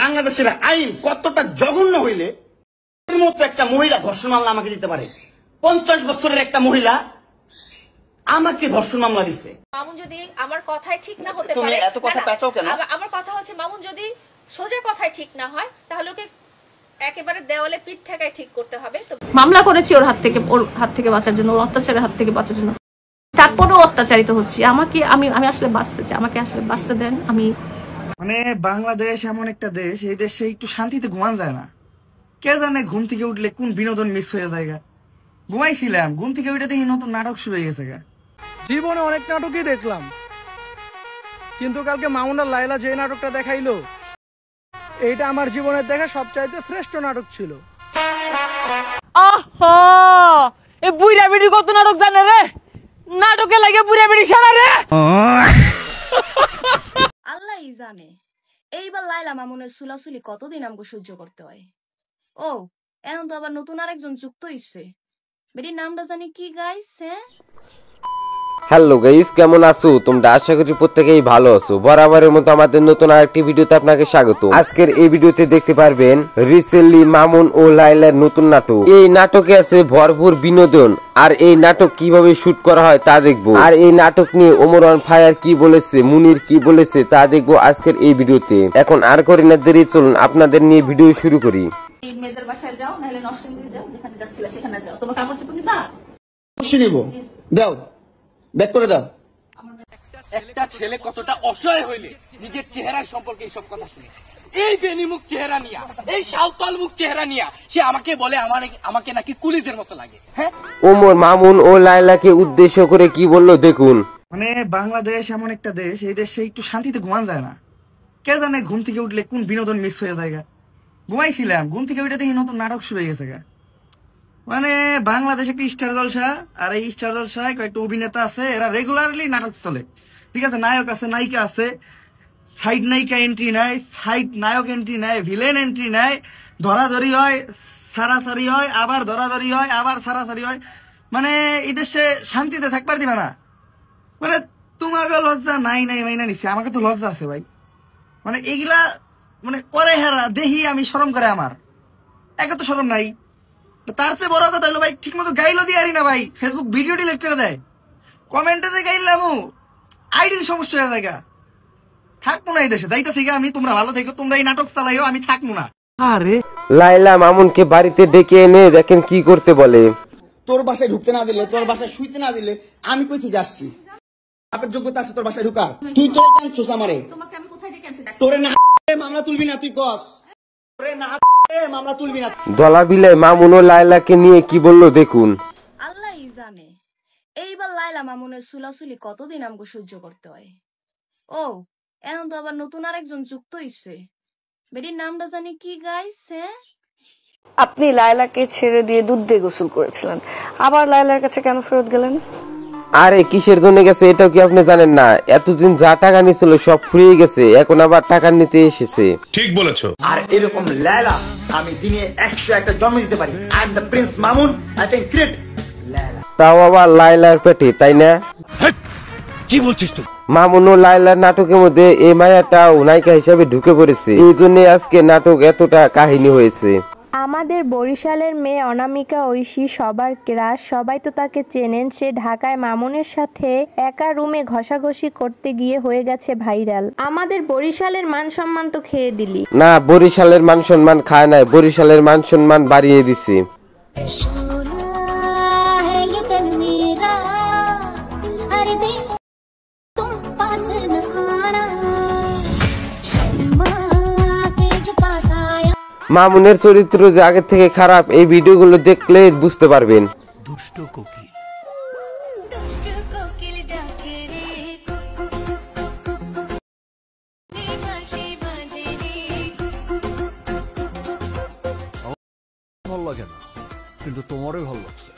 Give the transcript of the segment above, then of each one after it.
বাংলাদেশের আইন কতটা জঘন্য হইলে এর মতো একটা মহিলা ধর্ষণ মামলা আমাকে দিতে পারে? 50 বছরের একটা মহিলা আমাকে ধর্ষণ মামলা দিচ্ছে। মামুন যদি আমার কথাই ঠিক না হতে পারে, তুমি এত কথা পেঁচাও কেন? আমার কথা হচ্ছে মামুন যদি সোজা কথাই ঠিক না হয় তাহলে ওকে একেবারে দেওয়ালে পিঠ ঠেকায় ঠিক করতে হবে। তো মামলা করেছি ওর হাত থেকে বাঁচার জন্য, ওর অত্যাচারের হাত থেকে বাঁচার জন্য। তারপরেও অত্যাচারিত হচ্ছি। আমাকে আমি আসলে বাঁচতে চাই, আমাকে আসলে বাঁচতে দেন। আমি মানে বাংলাদেশ এমন একটা দেশ, এই দেশে একটু শান্তিতে ঘুমান যায় না। কে জানে ঘুম থেকে উঠলে কোন বিনোদন মিস হয়ে যায়। ঘুমাইছিলাম, ঘুম থেকে উঠে দেখি নতুন নাটক শুরু হয়ে গেছে। জীবনে অনেক নাটকই দেখলাম, কিন্তু কালকে মামুন আর লায়লা যে নাটকটা দেখাইলো, এইটা আমার জীবনের দেখা সবচাইতে শ্রেষ্ঠ নাটক ছিল। এ বুইরা বেড়ি কত নাটক জানে রে, নাটকে লাগে বুইরা বেড়ি সারা রে। আল্লাহই জানে এইবার লায়লা মামুনের সুলাসুলি কতদিন আমাকে সহ্য করতে হয়। ও এখন তো আবার নতুন আরেকজন যুক্ত হইছে, বেটির নামটা জানি কি গাইস। হ্যাঁ, হ্যালো গাইস, কেমন আছো তোমরা? আশা করি প্রত্যেকেই ভালো আছো। বরাবরের মতো আমাদের নতুন আরেকটি ভিডিওতে আপনাকে স্বাগত। আজকের এই ভিডিওতে দেখতে পারবেন রিসেন্টলি মামুন ও লায়লার নতুন নাটক। এই নাটকে আছে ভরপুর বিনোদন, আর এই নাটক কিভাবে শুট করা হয় তা দেখবো। আর এই নাটক নিয়ে ওমর অন ফায়ার কি বলেছে, মুনির কি বলেছে তা দেখবো আজকের এই ভিডিওতে। এখন আর করি না দেরি, চলুন আপনাদের নিয়ে ভিডিও শুরু করি। মেয়েদের বাসায় যাও, নাহলে নরসিংদী যাও, যেখানে যাচ্ছিলে সেখানে যাও। তোমার কাপড় চোপড় দিবা? অবশ্যই নিব, দাও ব্যাক করে দাও। একটা ছেলে কতটা অসহায় হইলে নিজের চেহারা সম্পর্কে এইসব কথা শুনে, এই বেনিমুখ চেহারা নিয়া, এই শালতল মুখ চেহারা নিয়া সে আমাকে বলে আমাকে নাকি কুলিদের মতো লাগে। হ্যাঁ, ওমর মামুন ও লায়লাকে উদ্দেশ্য করে কি বললো দেখুন। মানে বাংলাদেশ এমন একটা দেশ, এই দেশে একটু শান্তিতে ঘুমান যায় না। কে জানে ঘুম থেকে উঠলে কোন বিনোদন মিস হয়ে যায়। ঘুমাইছিলাম, ঘুম থেকে উঠে দেখি নতুন নাটক শুরু হয়ে গেছে। মানে বাংলাদেশ একটা স্টার জলসা, আর এই স্টার জলসায় কয়েকটা অভিনেতা আছে, এরা রেগুলারলি নাটক চলে। ঠিক আছে, নায়ক আছে, নায়িকা আছে, সাইড নায়িকা এন্ট্রি নেয়, সাইড নায়ক এন্ট্রি নেয়, ভিলেন এন্ট্রি নেয়, ধরাধরি হয়, সারাসারি হয়, আবার ধরাধরি হয়, আবার সারাসারি হয়। মানে এই দেশে শান্তিতে থাকবার দিবে না। মানে তোমাকে লজ্জা নাই মাইনা নিচ্ছে, আমাকে তো লজ্জা আছে ভাই। মানে এগুলা মানে করে হেরা দেখি আমি শরম করে, আমার একে তো শরম নাই। তার চেয়ে বড় কথা হলো ভাই, ঠিক মতো গাইলো দিয়ে আরি না ভাই, ফেসবুক ভিডিও ডিলিট করে দেয়, কমেন্টে গাইলাম আইডির সমস্যা হয়ে যায়। থাকবো না এই দেশে, যাইতে থেকে আমি। তোমরা ভালো থেকো, তোমরা এই নাটক চালাইও, আমি থাকবো না। আরে লায়লা মামুনকে বাড়িতে ডেকে এনে দেখেন কি করতে বলে। তোর বাসায় ঢুকতে না দিলে, তোর বাসায় শুইতে না দিলে আমি কই থেকে আসছি? আপনার যোগ্যতা আছে তোর বাসায় ঢুকার? তুই তোরে কাঁদছস আমারে? তোমাকে আমি কোথায় ডেকে আনছি? তোরে না মামলা তুলবি না, তুই কস তোরে না মামলা তুলবি না। দলা বিলে মামুন ও লায়লাকে নিয়ে কি বললো দেখুন। আল্লাহই জানে এইবার লায়লা মামুনের সুলাসুলি কতদিন আমাকে সহ্য করতে হয়। ও এখন তো আবার নতুন আরেকজন যুক্ত হইছে, বেটির নামটা জানি কি গাইস। হ্যাঁ, আপনি লায়লাকে ছেড়ে দিয়ে দুধ দিয়ে গোসল করেছিলেন, আবার লায়লার কাছে কেন ফেরত গেলেন? আরে কিসের জন্য গেছে এটাও কি আপনি জানেন না? এতদিন যা টাকা নিছিল সব ফুরিয়ে গেছে, এখন আবার টাকা নিতে এসেছে। ঠিক বলেছো। আর এরকম লায়লা আমি দিনে 101টা জন্ম দিতে পারি। I am the Prince Mamun, I can create Laila. তাও আবার লায়লার পেটে, তাই না? কি বলছিস তুই? মামুন ও লায়লার নাটকের মধ্যে এই মায়াটাও নায়িকা হিসাবে ঢুকে পড়েছে, এই জন্য আজকে নাটক এতটা কাহিনী হয়েছে। আমাদের বরিশালের মেয়ে অনামিকা ঐশী সবার ক্রাশ, সবাই তো তাকে চেনেন। সে ঢাকায় মামুনের সাথে একা রুমে ঘষাঘষি করতে গিয়ে হয়ে গেছে ভাইরাল। আমাদের বরিশালের মান সম্মান তো খেয়ে দিলি। না, বরিশালের মান সম্মান খায় নাই, বরিশালের মান সম্মান বাড়িয়ে দিছে। মামুনের চরিত্র যে আগে থেকে খারাপ, এই ভিডিওগুলো দেখলে বুঝতে পারবেন। দুষ্ট কোকিল ভালো লাগে না, কিন্তু তোমারই ভালো লাগছে।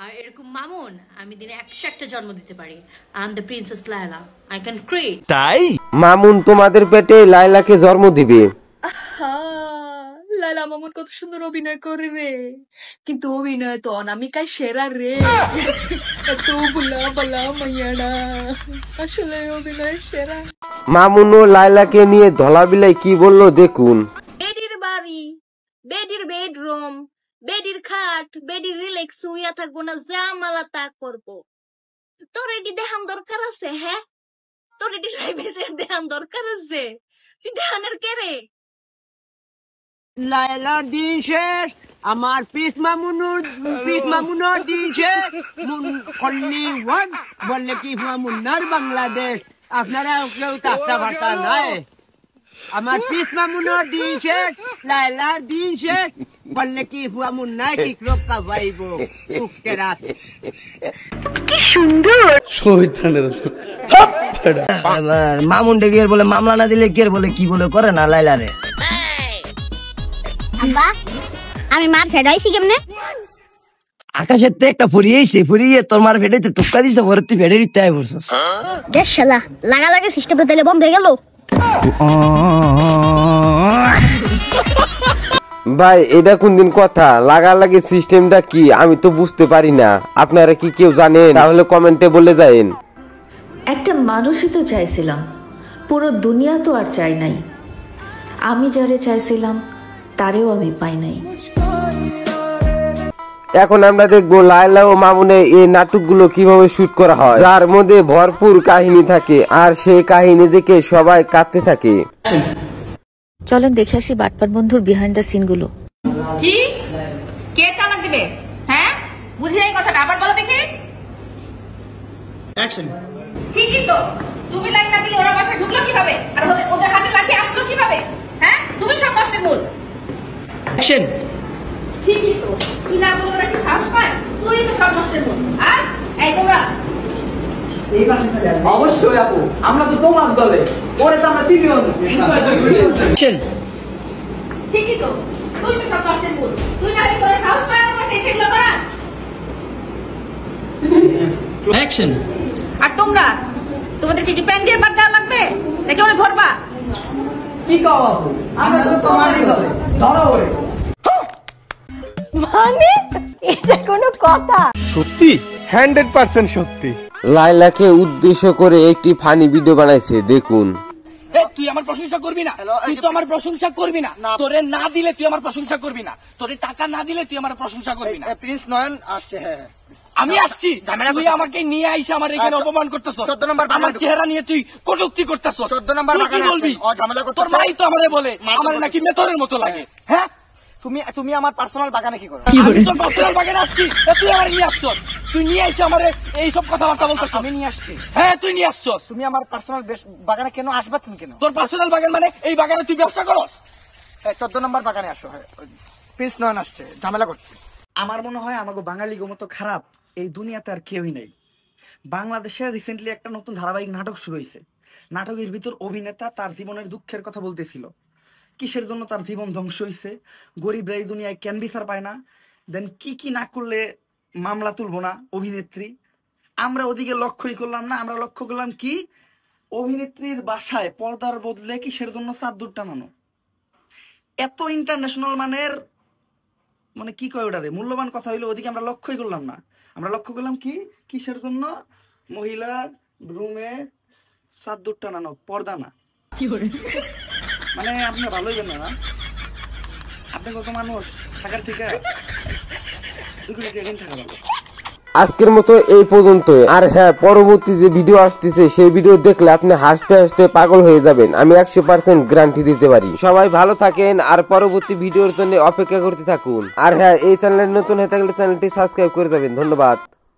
আর এরকম মামুন আমি দিনে 101টা জন্ম দিতে পারি। I am the princess Laila, I can create. তাই মামুন তোমাদের পেটে লায়লাকে জন্ম দিবে। লায়লা মামুন কত সুন্দর অভিনয় করে রে, কিন্তু অভিনয় তো অনামিকায় সেরা রে। এত বুলা বলা মাইয়াডা, আসলে অভিনয় সেরা। মামুন ও লায়লাকে নিয়ে ধলাবিলাই কি বললো দেখুন। বেডির বাড়ি, বেডির বেডরুম, বেডির খাট, বেডির রিল্যাক্স হইয়া থাকবো না, যা মালা তা করবো। তোর এটি দেখান দরকার আছে? হ্যাঁ, তোর এটি লাইভে দেখান দরকার আছে? তুই দেখানোর কে রে? লায়লার দিন শেষ, আমার পিস মামুনের দিন শেষ। অনলি ওয়ান বললে কি মুন্নার বাংলাদেশ, আপনারা কেউ কাজটা বার্তা নাই। আমার পিস মামুনের দিন শেষ, লায়লার দিন শেষ, বললে কি মুন্নায় কি রক্ষা পাইব। কি সুন্দর মামুন ডেকে বলে মামলা না দিলে কে বলে কি বলে করে না লাইলারে। আব্বা আমি মার ফেডাইছি কেমনে? আকাশের তো একটা ফুরিয়েছে, ফুরিয়ে তোর মার ফেটাইতে টুকা দিছে, পরে তুই ফেটে দিতে আয় বলছিস। বেশ শালা লাগালাগি সিস্টেমটা দিলে বন্ধ হয়ে গেল। ভাই এটা কোন দিন কথা? লাগালাগি সিস্টেমটা কি আমি তো বুঝতে পারি না, আপনারা কি কেউ জানেন? তাহলে কমেন্টে বলে যায়েন। একটা মানুষই তো চাইছিলাম, পুরো দুনিয়া তো আর চাই নাই। আমি যারে চাইছিলাম তারেও আমি পাই নাই। এখন আমরা দেখবো লায়লা ও মামুনের এই নাটকগুলো কিভাবে শুট করা হয়, যার মধ্যে ভরপুর কাহিনী থাকে আর সেই কাহিনী দেখে সবাই কাঁদতে থাকে। চলেন দেখে আসি বাটপার বন্ধুর বিহাইন্ড দ্য সিন গুলো। কি কে তালাক দিবে? হ্যাঁ বুঝি এই কথাটা, আবার বলো দেখি। অ্যাকশন। ঠিকই তো, তুমি লাইন না দিলে ওরা বাসায় ঢুকলো কিভাবে, আর ওদের হাতে লাঠি আসলো কিভাবে? হ্যাঁ তুমি সব নষ্টের মূল। অ্যাকশন। ঠিকই তো, তুই না বলে ওরা কি সাহস পায়? তুই তো সব নষ্টের মূল। আর এই তোমরা এই পাশে চলে আসবে। অবশ্যই আপু, আমরা তো তোমার দলে, ওরে তো আমরা তিনজন। অ্যাকশন। ঠিকই তো, তুই তো সব নষ্টের মূল। তুই না হলে তোরা সাহস পায় না বাসায় সেগুলো করা। অ্যাকশন। আর তোমরা তোমাদের কি প্যান দিয়ে বাদ দেওয়া লাগবে নাকি ওরা ধরবা? কি কও আপু, আমরা তো তোমারই দলে, ধরো ওরে। মানে এটা কোনো কথা? সত্যি 100% সত্যি। লায়লাকে উদ্দেশ্য করে একটি ফানি ভিডিও বানাইছে দেখুন। তুই আমার প্রশংসা করবি না, তুই তো আমার প্রশংসা করবি না। তোরে না দিলে তুই আমার প্রশংসা করবি না, তোরে টাকা না দিলে তুই আমার প্রশংসা করবি না। প্রিন্স নয়ন আসছে। হ্যাঁ আমি আসছি, তুই আমাকে নিয়ে আইসা আমার এখানে অপমান করতেছ। 14 নম্বর আমার চেহারা নিয়ে তুই কটূক্তি করতেছ। 14 নম্বর কি বলবি? তোর মাই তো আমারে বলে আমার নাকি মেথরের মতো লাগে। হ্যাঁ তুমি আমার পার্সোনাল বাগানে কি করো? আমি তোর পার্সোনাল বাগানে আসছি, তুই আমার নিয়ে আসছস। তুই নিয়ে আইসা আমারে এইসব কথাবার্তা বলতেছ। আমি নিয়ে আসছি। হ্যাঁ তুই নিয়ে আসছস। তুমি আমার পার্সোনাল বাগানে কেন আসবা? তুমি কেন? তোর পার্সোনাল বাগান মানে এই বাগানে তুই ব্যবসা করস? 14 নম্বর বাগানে আসো। প্রিন্স নয়ন আসছে, ঝামেলা করছে। আমার মনে হয় আমাকে বাঙালি মতো খারাপ এই দুনিয়াতে আর কেউই নেই। বাংলাদেশে রিসেন্টলি একটা নতুন ধারাবাহিক নাটক শুরু হয়েছে। নাটকের ভিতর অভিনেতা তার জীবনের দুঃখের কথা বলতেছিল, কিসের জন্য তার জীবন ধ্বংস হয়েছে, গরিবরা এই দুনিয়ায় কেন বিচার পায় না, দেন কি কি না করলে মামলা তুলবো না অভিনেত্রী। আমরা ওদিকে লক্ষ্যই করলাম না, আমরা লক্ষ্য করলাম কি অভিনেত্রীর বাসায় পর্দার বদলে কিসের জন্য চাদর টানানো। এত ইন্টারন্যাশনাল মানের মানে কি কয় ওটারে মূল্যবান কথা হইলো, ওদিকে আমরা লক্ষ্যই করলাম না। আমরা লক্ষ্য করলাম কি কিসের জন্য মহিলার রুমে চাদর টানানো, পর্দা না। মানে আপনি ভালোই জানেন না, আপনি কত মানুষ থাকার থেকে 2 কোটি টাকা থাকা ভালো। আজকের মতো এই পর্যন্ত। আর হ্যাঁ, পরবর্তী যে ভিডিও আসতেছে সেই ভিডিও দেখলে আপনি হাসতে হাসতে পাগল হয়ে যাবেন, আমি 100% গ্যারান্টি দিতে পারি। সবাই ভালো থাকেন আর পরবর্তী ভিডিওর জন্য অপেক্ষা করতে থাকুন। আর হ্যাঁ, এই চ্যানেলে নতুন হয়ে থাকলে চ্যানেলটি সাবস্ক্রাইব করে যাবেন। ধন্যবাদ।